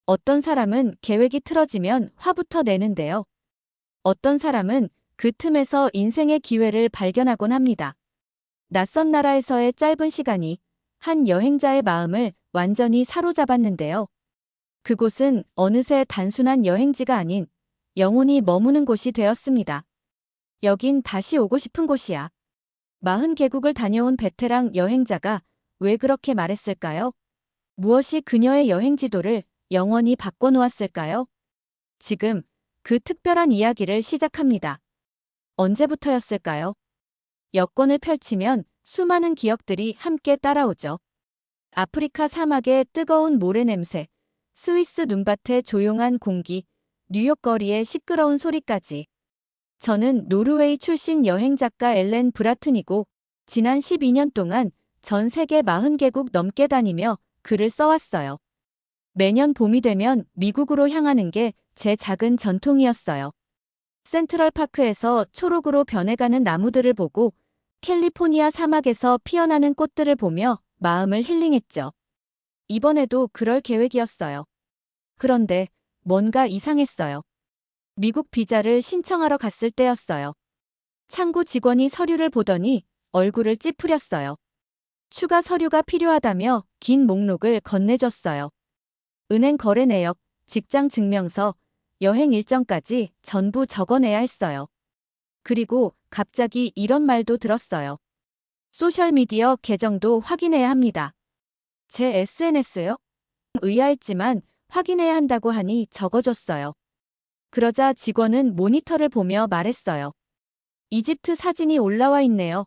어떤 사람은 계획이 틀어지면 화부터 내는데요. 어떤 사람은 그 틈에서 인생의 기회를 발견하곤 합니다. 낯선 나라에서의 짧은 시간이 한 여행자의 마음을 완전히 사로잡았는데요. 그곳은 어느새 단순한 여행지가 아닌 영혼이 머무는 곳이 되었습니다. 여긴 다시 오고 싶은 곳이야. 40개국을 다녀온 베테랑 여행자가 왜 그렇게 말했을까요? 무엇이 그녀의 여행 지도를 영원히 바꿔놓았을까요? 지금 그 특별한 이야기를 시작합니다. 언제부터였을까요? 여권을 펼치면 수많은 기억들이 함께 따라오죠. 아프리카 사막의 뜨거운 모래 냄새, 스위스 눈밭의 조용한 공기, 뉴욕 거리의 시끄러운 소리까지. 저는 노르웨이 출신 여행작가 엘렌 브라튼이고 지난 12년 동안 전 세계 40개국 넘게 다니며 글을 써왔어요. 매년 봄이 되면 미국으로 향하는 게 제 작은 전통이었어요. 센트럴파크에서 초록으로 변해가는 나무들을 보고 캘리포니아 사막에서 피어나는 꽃들을 보며 마음을 힐링했죠. 이번에도 그럴 계획이었어요. 그런데 뭔가 이상했어요. 미국 비자를 신청하러 갔을 때였어요. 창구 직원이 서류를 보더니 얼굴을 찌푸렸어요. 추가 서류가 필요하다며 긴 목록을 건네줬어요. 은행 거래 내역, 직장 증명서, 여행 일정까지 전부 적어내야 했어요. 그리고 갑자기 이런 말도 들었어요. 소셜미디어 계정도 확인해야 합니다. 제 SNS요? 의아했지만 확인해야 한다고 하니 적어줬어요. 그러자 직원은 모니터를 보며 말했어요. 이집트 사진이 올라와 있네요.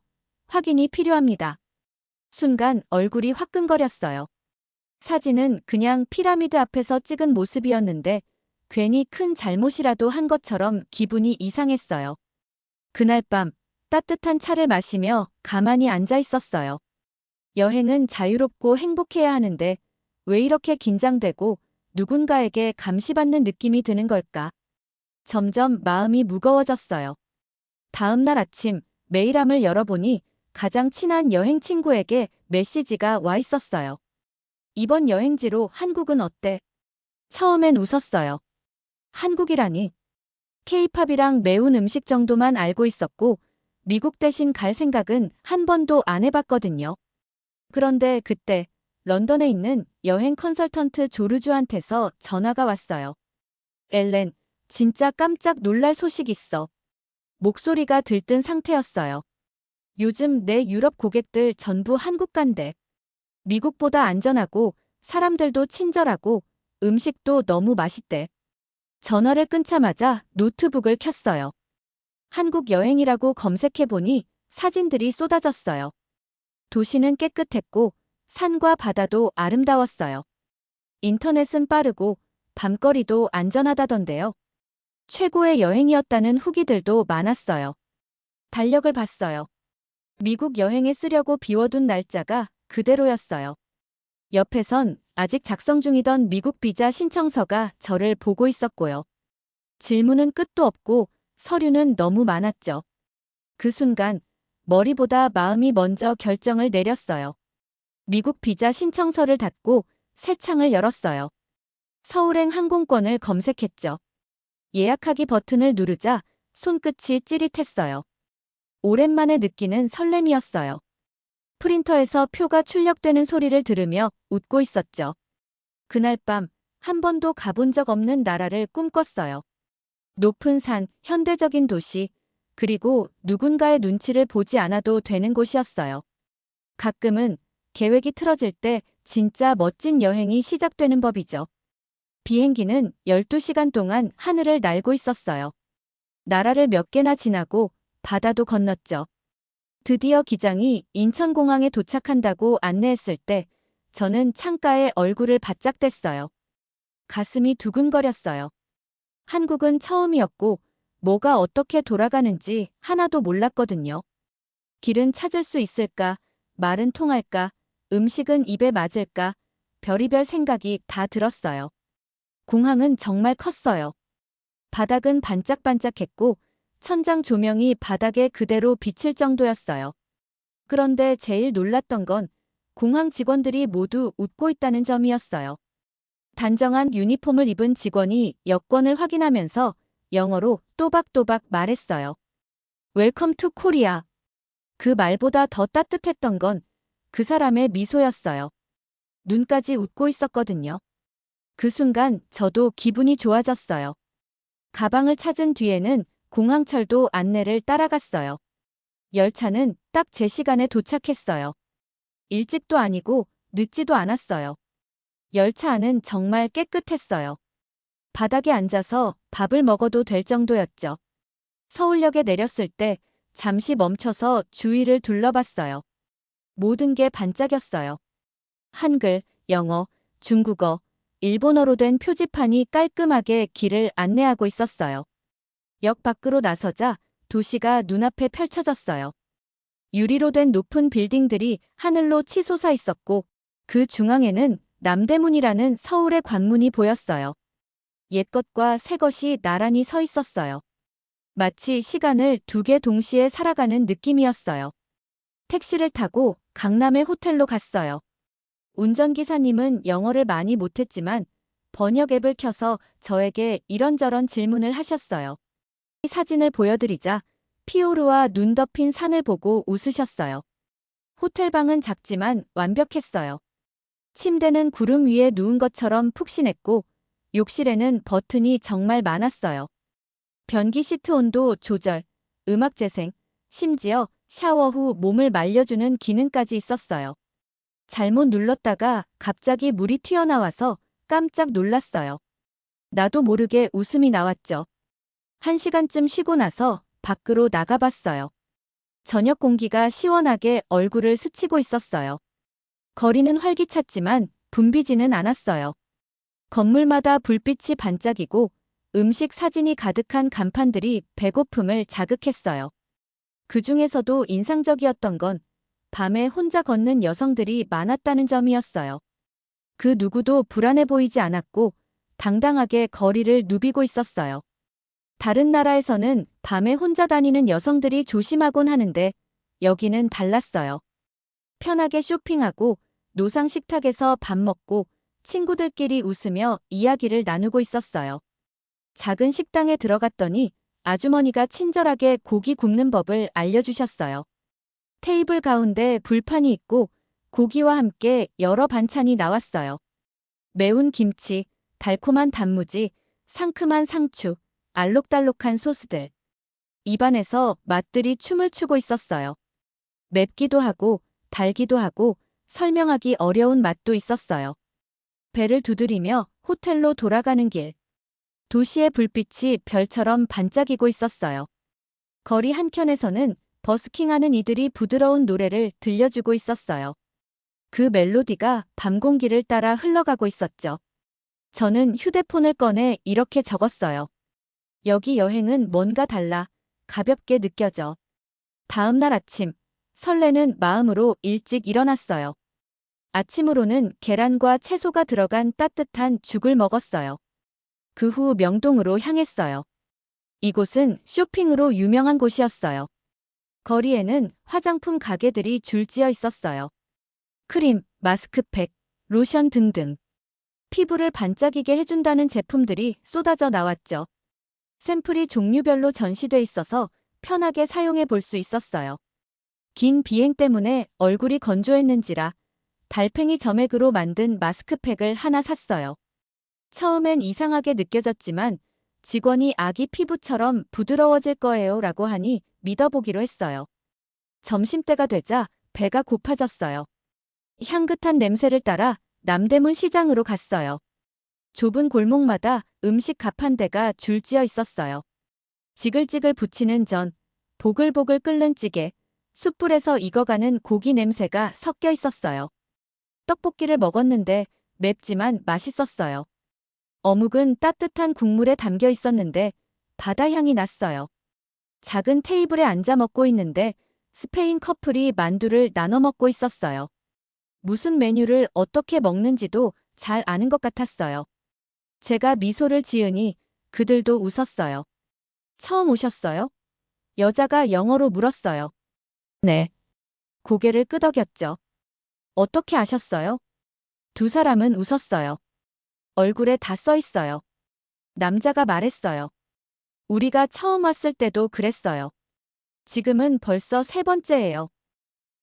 확인이 필요합니다. 순간 얼굴이 화끈거렸어요. 사진은 그냥 피라미드 앞에서 찍은 모습이었는데 괜히 큰 잘못이라도 한 것처럼 기분이 이상했어요. 그날 밤 따뜻한 차를 마시며 가만히 앉아 있었어요. 여행은 자유롭고 행복해야 하는데 왜 이렇게 긴장되고 누군가에게 감시받는 느낌이 드는 걸까? 점점 마음이 무거워졌어요. 다음 날 아침 메일함을 열어보니 가장 친한 여행 친구에게 메시지가 와 있었어요. 이번 여행지로 한국은 어때? 처음엔 웃었어요. 한국이라니. 케이팝이랑 매운 음식 정도만 알고 있었고 미국 대신 갈 생각은 한 번도 안 해봤거든요. 그런데 그때 런던에 있는 여행 컨설턴트 조르주한테서 전화가 왔어요. 엘렌, 진짜 깜짝 놀랄 소식 있어. 목소리가 들뜬 상태였어요. 요즘 내 유럽 고객들 전부 한국 간대. 미국보다 안전하고 사람들도 친절하고 음식도 너무 맛있대. 전화를 끊자마자 노트북을 켰어요. 한국 여행이라고 검색해보니 사진들이 쏟아졌어요. 도시는 깨끗했고 산과 바다도 아름다웠어요. 인터넷은 빠르고 밤거리도 안전하다던데요. 최고의 여행이었다는 후기들도 많았어요. 달력을 봤어요. 미국 여행에 쓰려고 비워둔 날짜가 그대로였어요. 옆에선 아직 작성 중이던 미국 비자 신청서가 저를 보고 있었고요. 질문은 끝도 없고 서류는 너무 많았죠. 그 순간 머리보다 마음이 먼저 결정을 내렸어요. 미국 비자 신청서를 닫고 새 창을 열었어요. 서울행 항공권을 검색했죠. 예약하기 버튼을 누르자 손끝이 찌릿했어요. 오랜만에 느끼는 설렘이었어요. 프린터에서 표가 출력되는 소리를 들으며 웃고 있었죠. 그날 밤 한 번도 가본 적 없는 나라를 꿈꿨어요. 높은 산, 현대적인 도시, 그리고 누군가의 눈치를 보지 않아도 되는 곳이었어요. 가끔은 계획이 틀어질 때 진짜 멋진 여행이 시작되는 법이죠. 비행기는 12시간 동안 하늘을 날고 있었어요. 나라를 몇 개나 지나고 바다도 건넜죠. 드디어 기장이 인천공항에 도착한다고 안내했을 때 저는 창가에 얼굴을 바짝 댔어요. 가슴이 두근거렸어요. 한국은 처음이었고 뭐가 어떻게 돌아가는지 하나도 몰랐거든요. 길은 찾을 수 있을까? 말은 통할까? 음식은 입에 맞을까? 별의별 생각이 다 들었어요. 공항은 정말 컸어요. 바닥은 반짝반짝했고 천장 조명이 바닥에 그대로 비칠 정도였어요. 그런데 제일 놀랐던 건 공항 직원들이 모두 웃고 있다는 점이었어요. 단정한 유니폼을 입은 직원이 여권을 확인하면서 영어로 또박또박 말했어요. 웰컴 투 코리아. 그 말보다 더 따뜻했던 건 그 사람의 미소였어요. 눈까지 웃고 있었거든요. 그 순간 저도 기분이 좋아졌어요. 가방을 찾은 뒤에는 공항철도 안내를 따라갔어요. 열차는 딱 제 시간에 도착했어요. 일찍도 아니고 늦지도 않았어요. 열차 안은 정말 깨끗했어요. 바닥에 앉아서 밥을 먹어도 될 정도였죠. 서울역에 내렸을 때 잠시 멈춰서 주위를 둘러봤어요. 모든 게 반짝였어요. 한글, 영어, 중국어, 일본어로 된 표지판이 깔끔하게 길을 안내하고 있었어요. 역 밖으로 나서자 도시가 눈앞에 펼쳐졌어요. 유리로 된 높은 빌딩들이 하늘로 치솟아 있었고 그 중앙에는 남대문이라는 서울의 관문이 보였어요. 옛것과 새것이 나란히 서 있었어요. 마치 시간을 두 개 동시에 살아가는 느낌이었어요. 택시를 타고 강남의 호텔로 갔어요. 운전기사님은 영어를 많이 못했지만 번역 앱을 켜서 저에게 이런저런 질문을 하셨어요. 이 사진을 보여드리자 피오르와 눈 덮인 산을 보고 웃으셨어요. 호텔방은 작지만 완벽했어요. 침대는 구름 위에 누운 것처럼 푹신했고 욕실에는 버튼이 정말 많았어요. 변기 시트 온도 조절, 음악 재생, 심지어 샤워 후 몸을 말려주는 기능까지 있었어요. 잘못 눌렀다가 갑자기 물이 튀어나와서 깜짝 놀랐어요. 나도 모르게 웃음이 나왔죠. 1시간쯤 쉬고 나서 밖으로 나가봤어요. 저녁 공기가 시원하게 얼굴을 스치고 있었어요. 거리는 활기찼지만 붐비지는 않았어요. 건물마다 불빛이 반짝이고 음식 사진이 가득한 간판들이 배고픔을 자극했어요. 그 중에서도 인상적이었던 건 밤에 혼자 걷는 여성들이 많았다는 점이었어요. 그 누구도 불안해 보이지 않았고 당당하게 거리를 누비고 있었어요. 다른 나라에서는 밤에 혼자 다니는 여성들이 조심하곤 하는데 여기는 달랐어요. 편하게 쇼핑하고 노상 식탁에서 밥 먹고 친구들끼리 웃으며 이야기를 나누고 있었어요. 작은 식당에 들어갔더니 아주머니가 친절하게 고기 굽는 법을 알려주셨어요. 테이블 가운데 불판이 있고 고기와 함께 여러 반찬이 나왔어요. 매운 김치, 달콤한 단무지, 상큼한 상추, 알록달록한 소스들. 입안에서 맛들이 춤을 추고 있었어요. 맵기도 하고 달기도 하고 설명하기 어려운 맛도 있었어요. 배를 두드리며 호텔로 돌아가는 길. 도시의 불빛이 별처럼 반짝이고 있었어요. 거리 한켠에서는 버스킹하는 이들이 부드러운 노래를 들려주고 있었어요. 그 멜로디가 밤 공기를 따라 흘러가고 있었죠. 저는 휴대폰을 꺼내 이렇게 적었어요. 여기 여행은 뭔가 달라, 가볍게 느껴져. 다음 날 아침, 설레는 마음으로 일찍 일어났어요. 아침으로는 계란과 채소가 들어간 따뜻한 죽을 먹었어요. 그 후 명동으로 향했어요. 이곳은 쇼핑으로 유명한 곳이었어요. 거리에는 화장품 가게들이 줄지어 있었어요. 크림, 마스크팩, 로션 등등. 피부를 반짝이게 해준다는 제품들이 쏟아져 나왔죠. 샘플이 종류별로 전시돼 있어서 편하게 사용해 볼 수 있었어요. 긴 비행 때문에 얼굴이 건조했는지라 달팽이 점액으로 만든 마스크팩을 하나 샀어요. 처음엔 이상하게 느껴졌지만 직원이 아기 피부처럼 부드러워질 거예요 라고 하니 믿어보기로 했어요. 점심때가 되자 배가 고파졌어요. 향긋한 냄새를 따라 남대문 시장으로 갔어요. 좁은 골목마다 음식 가판대가 줄지어 있었어요. 지글지글 부치는 전, 보글보글 끓는 찌개, 숯불에서 익어가는 고기 냄새가 섞여 있었어요. 떡볶이를 먹었는데 맵지만 맛있었어요. 어묵은 따뜻한 국물에 담겨 있었는데 바다 향이 났어요. 작은 테이블에 앉아 먹고 있는데 스페인 커플이 만두를 나눠 먹고 있었어요. 무슨 메뉴를 어떻게 먹는지도 잘 아는 것 같았어요. 제가 미소를 지으니 그들도 웃었어요. 처음 오셨어요? 여자가 영어로 물었어요. 네. 고개를 끄덕였죠. 어떻게 아셨어요? 두 사람은 웃었어요. 얼굴에 다 써 있어요. 남자가 말했어요. 우리가 처음 왔을 때도 그랬어요. 지금은 벌써 세 번째예요.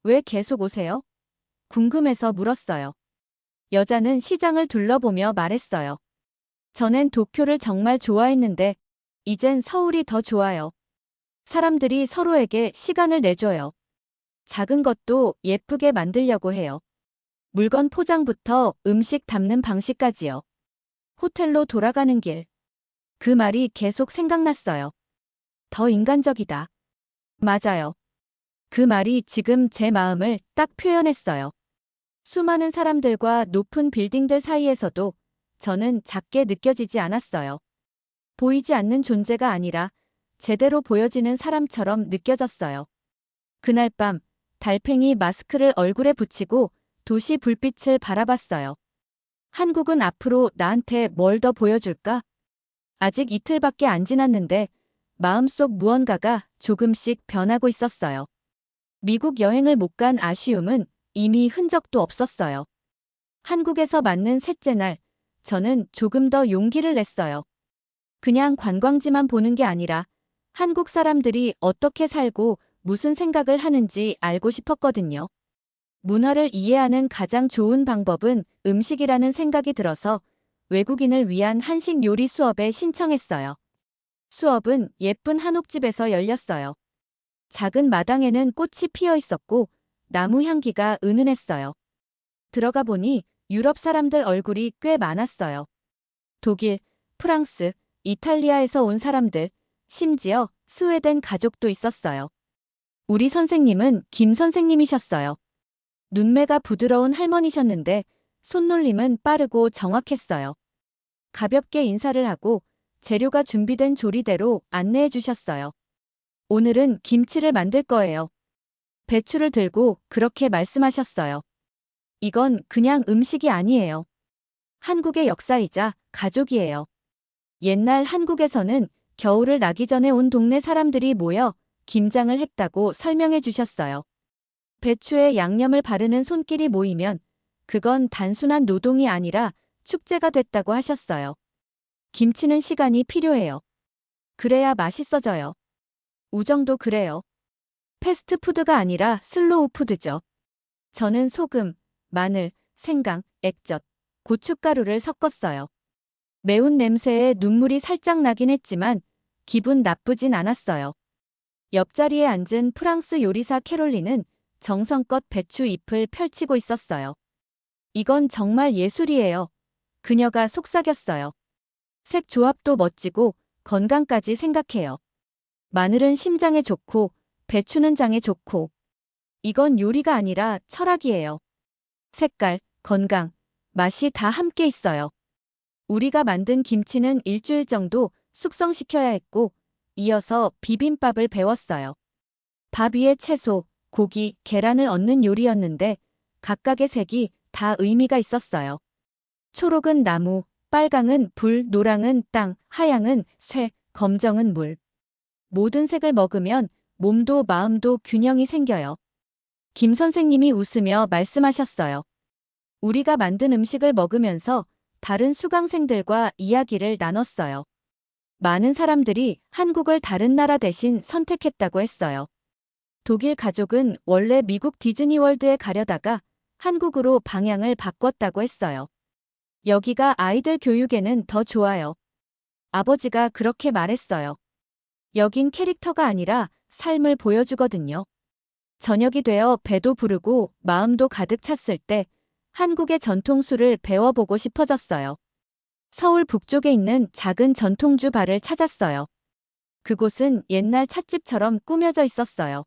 왜 계속 오세요? 궁금해서 물었어요. 여자는 시장을 둘러보며 말했어요. 전엔 도쿄를 정말 좋아했는데 이젠 서울이 더 좋아요. 사람들이 서로에게 시간을 내줘요. 작은 것도 예쁘게 만들려고 해요. 물건 포장부터 음식 담는 방식까지요. 호텔로 돌아가는 길. 그 말이 계속 생각났어요. 더 인간적이다. 맞아요. 그 말이 지금 제 마음을 딱 표현했어요. 수많은 사람들과 높은 빌딩들 사이에서도 저는 작게 느껴지지 않았어요. 보이지 않는 존재가 아니라 제대로 보여지는 사람처럼 느껴졌어요. 그날 밤 달팽이 마스크를 얼굴에 붙이고 도시 불빛을 바라봤어요. 한국은 앞으로 나한테 뭘 더 보여줄까? 아직 이틀밖에 안 지났는데 마음속 무언가가 조금씩 변하고 있었어요. 미국 여행을 못 간 아쉬움은 이미 흔적도 없었어요. 한국에서 맞는 셋째 날, 저는 조금 더 용기를 냈어요. 그냥 관광지만 보는 게 아니라 한국 사람들이 어떻게 살고 무슨 생각을 하는지 알고 싶었거든요. 문화를 이해하는 가장 좋은 방법은 음식이라는 생각이 들어서 외국인을 위한 한식 요리 수업에 신청했어요. 수업은 예쁜 한옥집에서 열렸어요. 작은 마당에는 꽃이 피어 있었고 나무 향기가 은은했어요. 들어가 보니 유럽 사람들 얼굴이 꽤 많았어요. 독일, 프랑스, 이탈리아에서 온 사람들, 심지어 스웨덴 가족도 있었어요. 우리 선생님은 김 선생님이셨어요. 눈매가 부드러운 할머니셨는데 손놀림은 빠르고 정확했어요. 가볍게 인사를 하고 재료가 준비된 조리대로 안내해 주셨어요. 오늘은 김치를 만들 거예요. 배추를 들고 그렇게 말씀하셨어요. 이건 그냥 음식이 아니에요. 한국의 역사이자 가족이에요. 옛날 한국에서는 겨울을 나기 전에 온 동네 사람들이 모여 김장을 했다고 설명해 주셨어요. 배추에 양념을 바르는 손길이 모이면 그건 단순한 노동이 아니라 축제가 됐다고 하셨어요. 김치는 시간이 필요해요. 그래야 맛있어져요. 우정도 그래요. 패스트푸드가 아니라 슬로우 푸드죠. 저는 소금, 마늘, 생강, 액젓, 고춧가루를 섞었어요. 매운 냄새에 눈물이 살짝 나긴 했지만 기분 나쁘진 않았어요. 옆자리에 앉은 프랑스 요리사 캐롤린은 정성껏 배추 잎을 펼치고 있었어요. 이건 정말 예술이에요. 그녀가 속삭였어요. 색 조합도 멋지고 건강까지 생각해요. 마늘은 심장에 좋고 배추는 장에 좋고 이건 요리가 아니라 철학이에요. 색깔, 건강, 맛이 다 함께 있어요. 우리가 만든 김치는 일주일 정도 숙성시켜야 했고 이어서 비빔밥을 배웠어요. 밥 위에 채소, 고기, 계란을 얹는 요리였는데 각각의 색이 다 의미가 있었어요. 초록은 나무, 빨강은 불, 노랑은 땅, 하양은 쇠, 검정은 물. 모든 색을 먹으면 몸도 마음도 균형이 생겨요. 김 선생님이 웃으며 말씀하셨어요. 우리가 만든 음식을 먹으면서 다른 수강생들과 이야기를 나눴어요. 많은 사람들이 한국을 다른 나라 대신 선택했다고 했어요. 독일 가족은 원래 미국 디즈니월드에 가려다가 한국으로 방향을 바꿨다고 했어요. 여기가 아이들 교육에는 더 좋아요. 아버지가 그렇게 말했어요. 여긴 캐릭터가 아니라 삶을 보여주거든요. 저녁이 되어 배도 부르고 마음도 가득 찼을 때 한국의 전통술을 배워보고 싶어졌어요. 서울 북쪽에 있는 작은 전통주 바를 찾았어요. 그곳은 옛날 찻집처럼 꾸며져 있었어요.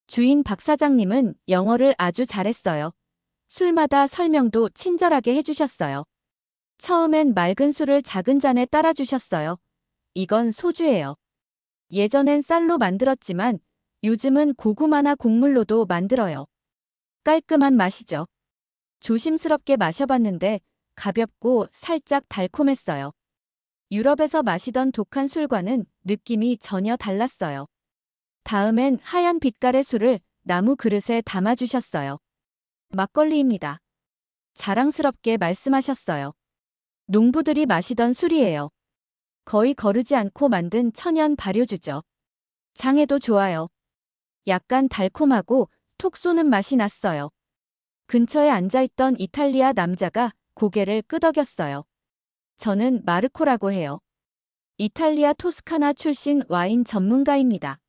주인 박 사장님은 영어를 아주 잘했어요. 술마다 설명도 친절하게 해주셨어요. 처음엔 맑은 술을 작은 잔에 따라주셨어요. 이건 소주예요. 예전엔 쌀로 만들었지만 요즘은 고구마나 곡물로도 만들어요. 깔끔한 맛이죠. 조심스럽게 마셔봤는데 가볍고 살짝 달콤했어요. 유럽에서 마시던 독한 술과는 느낌이 전혀 달랐어요. 다음엔 하얀 빛깔의 술을 나무 그릇에 담아주셨어요. 막걸리입니다. 자랑스럽게 말씀하셨어요. 농부들이 마시던 술이에요. 거의 거르지 않고 만든 천연 발효주죠. 장에도 좋아요. 약간 달콤하고 톡 쏘는 맛이 났어요. 근처에 앉아있던 이탈리아 남자가 고개를 끄덕였어요. 저는 마르코라고 해요. 이탈리아 토스카나 출신 와인 전문가입니다.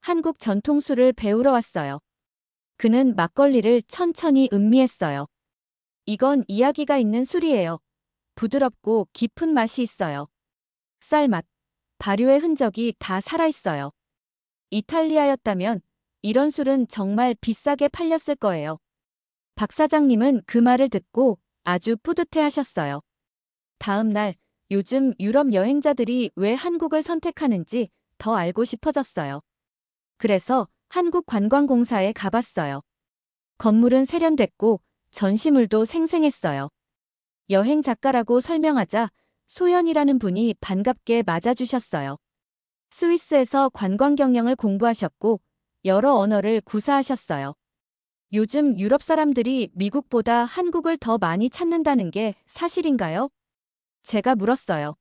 한국 전통술을 배우러 왔어요. 그는 막걸리를 천천히 음미했어요. 이건 이야기가 있는 술이에요. 부드럽고 깊은 맛이 있어요. 쌀맛, 발효의 흔적이 다 살아있어요. 이탈리아였다면 이런 술은 정말 비싸게 팔렸을 거예요. 박 사장님은 그 말을 듣고 아주 뿌듯해 하셨어요. 다음 날, 요즘 유럽 여행자들이 왜 한국을 선택하는지 더 알고 싶어졌어요. 그래서 한국관광공사에 가봤어요. 건물은 세련됐고 전시물도 생생했어요. 여행 작가라고 설명하자 소연이라는 분이 반갑게 맞아주셨어요. 스위스에서 관광 경영을 공부하셨고 여러 언어를 구사하셨어요. 요즘 유럽 사람들이 미국보다 한국을 더 많이 찾는다는 게 사실인가요? 제가 물었어요.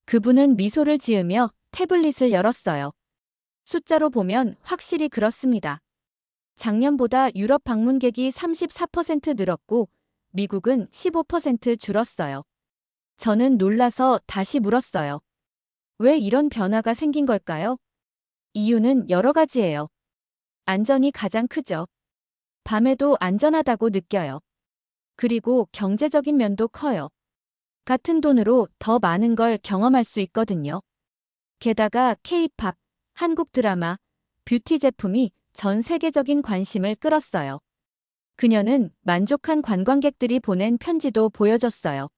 그분은 미소를 지으며 태블릿을 열었어요. 숫자로 보면 확실히 그렇습니다. 작년보다 유럽 방문객이 34% 늘었고 미국은 15% 줄었어요. 저는 놀라서 다시 물었어요. 왜 이런 변화가 생긴 걸까요? 이유는 여러 가지예요. 안전이 가장 크죠. 밤에도 안전하다고 느껴요. 그리고 경제적인 면도 커요. 같은 돈으로 더 많은 걸 경험할 수 있거든요. 게다가 K-팝, 한국 드라마, 뷰티 제품이 전 세계적인 관심을 끌었어요. 그녀는 만족한 관광객들이 보낸 편지도 보여줬어요.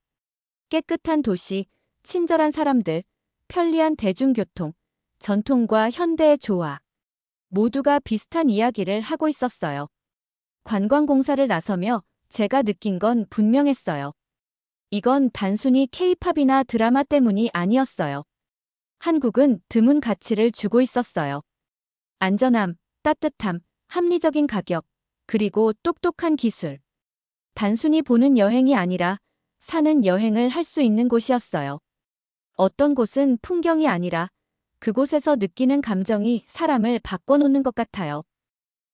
깨끗한 도시, 친절한 사람들, 편리한 대중교통, 전통과 현대의 조화. 모두가 비슷한 이야기를 하고 있었어요. 관광공사를 나서며 제가 느낀 건 분명했어요. 이건 단순히 K-팝이나 드라마 때문이 아니었어요. 한국은 드문 가치를 주고 있었어요. 안전함, 따뜻함, 합리적인 가격, 그리고 똑똑한 기술. 단순히 보는 여행이 아니라 사는 여행을 할 수 있는 곳이었어요. 어떤 곳은 풍경이 아니라 그곳에서 느끼는 감정이 사람을 바꿔놓는 것 같아요.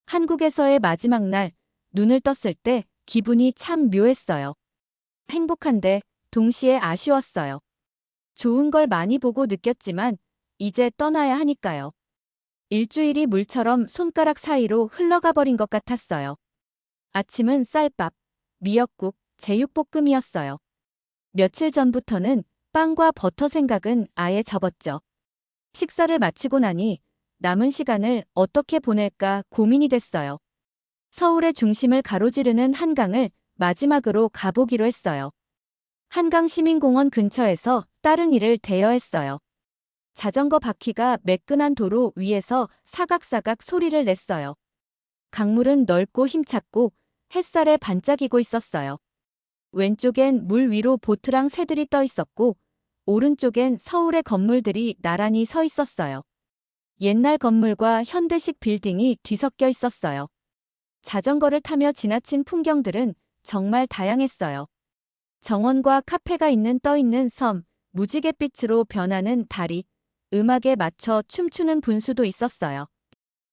한국에서의 마지막 날, 눈을 떴을 때 기분이 참 묘했어요. 행복한데 동시에 아쉬웠어요. 좋은 걸 많이 보고 느꼈지만 이제 떠나야 하니까요. 일주일이 물처럼 손가락 사이로 흘러가 버린 것 같았어요. 아침은 쌀밥, 미역국, 제육볶음이었어요. 며칠 전부터는 빵과 버터 생각은 아예 접었죠. 식사를 마치고 나니 남은 시간을 어떻게 보낼까 고민이 됐어요. 서울의 중심을 가로지르는 한강을 마지막으로 가보기로 했어요. 한강시민공원 근처에서 따릉이를 대여했어요. 자전거 바퀴가 매끈한 도로 위에서 사각사각 소리를 냈어요. 강물은 넓고 힘찼고 햇살에 반짝이고 있었어요. 왼쪽엔 물 위로 보트랑 새들이 떠 있었고 오른쪽엔 서울의 건물들이 나란히 서 있었어요. 옛날 건물과 현대식 빌딩이 뒤섞여 있었어요. 자전거를 타며 지나친 풍경들은 정말 다양했어요. 정원과 카페가 있는 떠있는 섬, 무지갯빛으로 변하는 다리, 음악에 맞춰 춤추는 분수도 있었어요.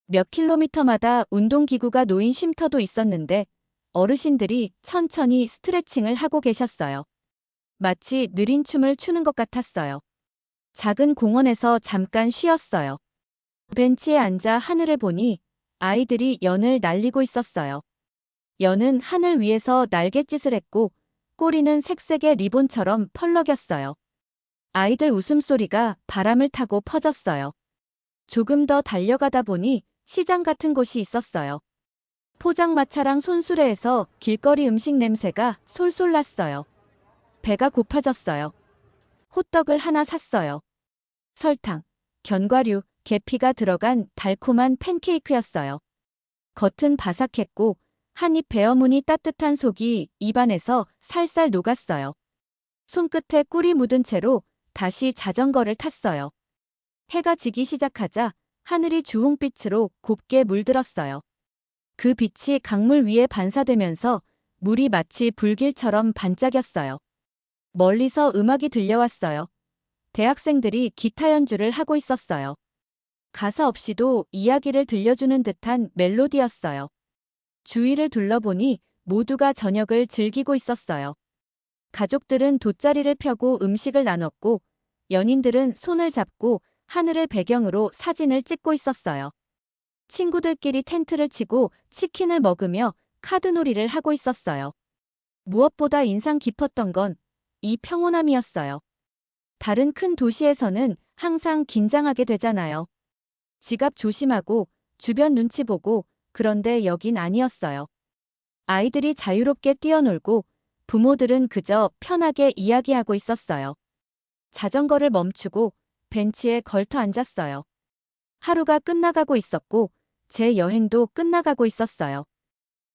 몇 킬로미터마다 운동기구가 놓인 쉼터도 있었는데 어르신들이 천천히 스트레칭을 하고 계셨어요. 마치 느린 춤을 추는 것 같았어요. 작은 공원에서 잠깐 쉬었어요. 벤치에 앉아 하늘을 보니 아이들이 연을 날리고 있었어요. 연은 하늘 위에서 날갯짓을 했고 꼬리는 색색의 리본처럼 펄럭였어요. 아이들 웃음소리가 바람을 타고 퍼졌어요. 조금 더 달려가다 보니 시장 같은 곳이 있었어요. 포장마차랑 손수레에서 길거리 음식 냄새가 솔솔 났어요. 배가 고파졌어요. 호떡을 하나 샀어요. 설탕, 견과류, 계피가 들어간 달콤한 팬케이크였어요. 겉은 바삭했고 한 입 베어무니 따뜻한 속이 입안에서 살살 녹았어요. 손끝에 꿀이 묻은 채로 다시 자전거를 탔어요. 해가 지기 시작하자 하늘이 주홍빛으로 곱게 물들었어요. 그 빛이 강물 위에 반사되면서 물이 마치 불길처럼 반짝였어요. 멀리서 음악이 들려왔어요. 대학생들이 기타 연주를 하고 있었어요. 가사 없이도 이야기를 들려주는 듯한 멜로디였어요. 주위를 둘러보니 모두가 저녁을 즐기고 있었어요. 가족들은 돗자리를 펴고 음식을 나눴고, 연인들은 손을 잡고 하늘을 배경으로 사진을 찍고 있었어요. 친구들끼리 텐트를 치고 치킨을 먹으며 카드놀이를 하고 있었어요. 무엇보다 인상 깊었던 건 이 평온함이었어요. 다른 큰 도시에서는 항상 긴장하게 되잖아요. 지갑 조심하고 주변 눈치 보고, 그런데 여긴 아니었어요. 아이들이 자유롭게 뛰어놀고 부모들은 그저 편하게 이야기하고 있었어요. 자전거를 멈추고 벤치에 걸터 앉았어요. 하루가 끝나가고 있었고 제 여행도 끝나가고 있었어요.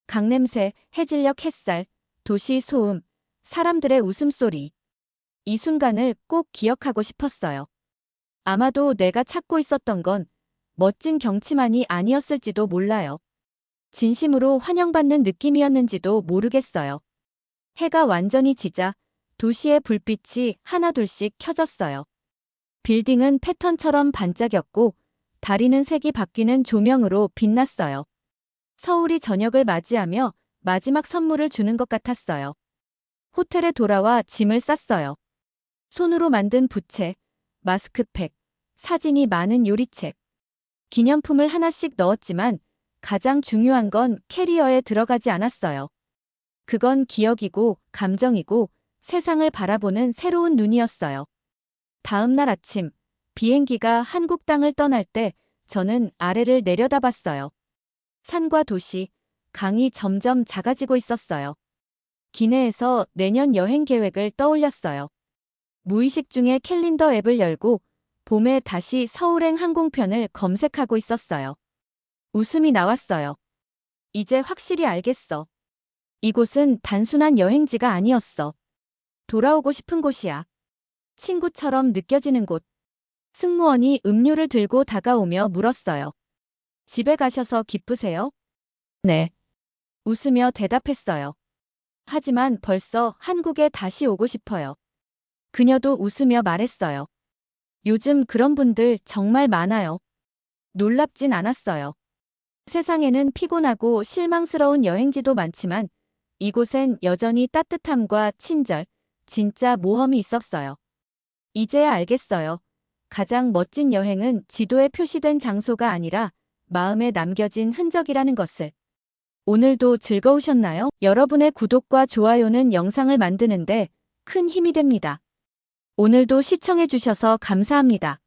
강냄새, 해질녘 햇살, 도시 소음, 사람들의 웃음소리. 이 순간을 꼭 기억하고 싶었어요. 아마도 내가 찾고 있었던 건 멋진 경치만이 아니었을지도 몰라요. 진심으로 환영받는 느낌이었는지도 모르겠어요. 해가 완전히 지자 도시의 불빛이 하나둘씩 켜졌어요. 빌딩은 패턴처럼 반짝였고 다리는 색이 바뀌는 조명으로 빛났어요. 서울이 저녁을 맞이하며 마지막 선물을 주는 것 같았어요. 호텔에 돌아와 짐을 쌌어요. 손으로 만든 부채, 마스크팩, 사진이 많은 요리책. 기념품을 하나씩 넣었지만 가장 중요한 건 캐리어에 들어가지 않았어요. 그건 기억이고 감정이고 세상을 바라보는 새로운 눈이었어요. 다음 날 아침, 비행기가 한국 땅을 떠날 때 저는 아래를 내려다봤어요. 산과 도시, 강이 점점 작아지고 있었어요. 기내에서 내년 여행 계획을 떠올렸어요. 무의식 중에 캘린더 앱을 열고 봄에 다시 서울행 항공편을 검색하고 있었어요. 웃음이 나왔어요. 이제 확실히 알겠어. 이곳은 단순한 여행지가 아니었어. 돌아오고 싶은 곳이야. 친구처럼 느껴지는 곳. 승무원이 음료를 들고 다가오며 물었어요. 집에 가셔서 기쁘세요? 네. 웃으며 대답했어요. 하지만 벌써 한국에 다시 오고 싶어요. 그녀도 웃으며 말했어요. 요즘 그런 분들 정말 많아요. 놀랍진 않았어요. 세상에는 피곤하고 실망스러운 여행지도 많지만 이곳엔 여전히 따뜻함과 친절, 진짜 모험이 있었어요. 이제야 알겠어요. 가장 멋진 여행은 지도에 표시된 장소가 아니라 마음에 남겨진 흔적이라는 것을. 오늘도 즐거우셨나요? 여러분의 구독과 좋아요는 영상을 만드는데 큰 힘이 됩니다. 오늘도 시청해주셔서 감사합니다.